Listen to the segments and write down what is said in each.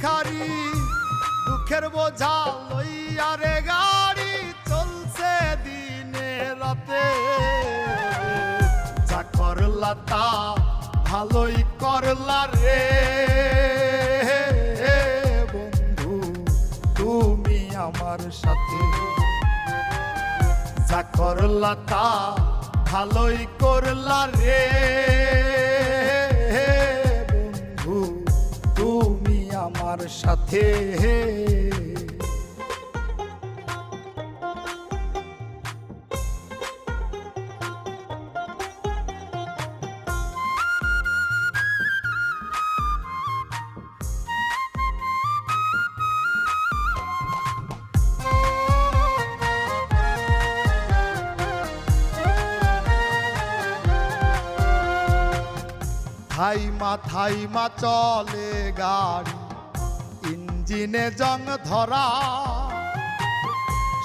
ভিখারি দুঃখের বোঝা লইয়া রে গাড়ি চলছে দিনে রাতে যা করলা তা ভালোই করলা রে বন্ধু তুমি আমার সাথে যা করলা তা ভালোই করলা রে বন্ধু তুমি আমার সাথে থাইমা চলে গাড়ি ইঞ্জিনে জং ধরা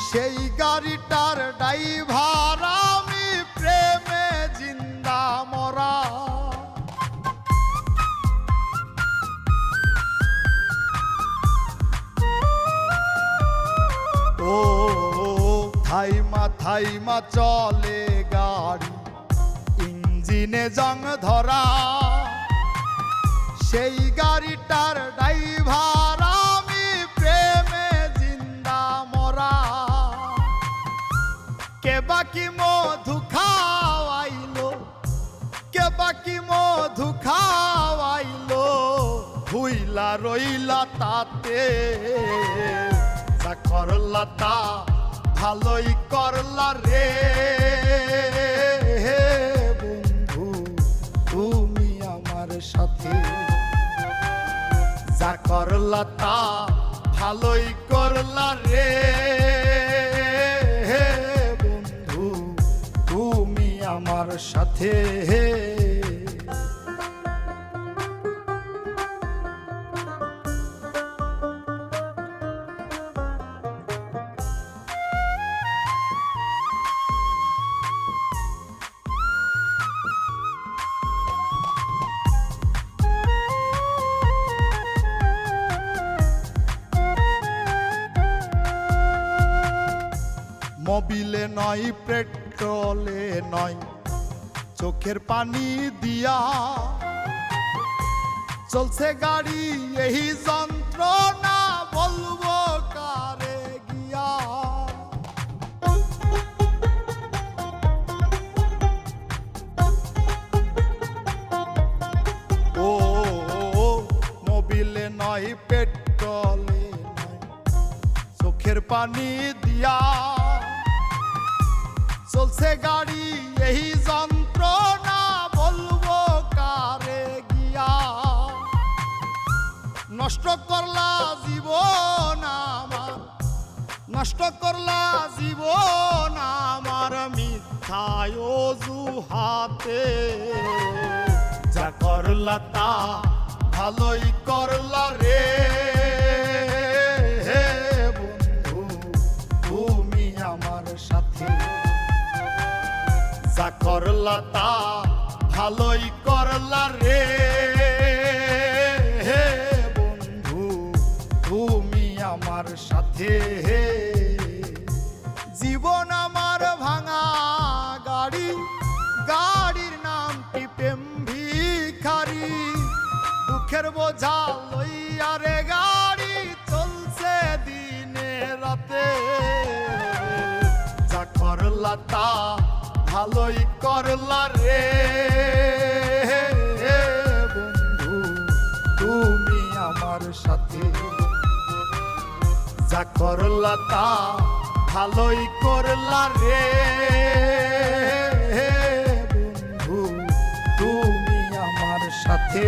সেই গাড়িটার ড্রাইভার আমি প্রেমে জিন্দা মরা ও থাইমা চলে গাড়ি ইঞ্জিনে জং ধরা সেই গাড়িটার ড্রাইভার আমি প্রেমে জিন্দা মরা কে বাকি মধু খাওয়াইলো কে বাকি মধু খাওয়াইলো ভুইলা রইলা তাতে যা করলা তা ভালোই করলা রে বন্ধু তুমি আমার সাথে যা করলা তা ভালোই করলা রে বন্ধু তুমি আমার সাথে মোবিলে নয় পেট্রোলে নয় চোখের পানি দিয়া চলছে গাড়ি এই যন্ত্রণা বলবো কারে গিয়া ও মোবিলে নয় পেট্রোলে নয় চোখের পানি দিয়া চলছে গাড়ি এই যন্ত্রণা বলবো কারে গিয়া নষ্ট করলা জীবন আমার নষ্ট করলা জীবন আমার মিথ্যায় অজুহাতে যা করলা তা ভালোই করলা রে বন্ধু তুমি আমার সাথে যা করলা তা ভালোই করলা রে বন্ধু তুমি আমার সাথে জীবন আমার ভাঙা গাড়ি গাড়ির নামটি প্রেম ভিখারি দুঃখের বোঝা লইয়া রে গাড়ি চলছে দিনে রাতে যা করলা তা ভালোই করলা রে বন্ধু তুমি আমার সাথে যা করলা তা ভালোই করলা রে বন্ধু তুমি আমার সাথে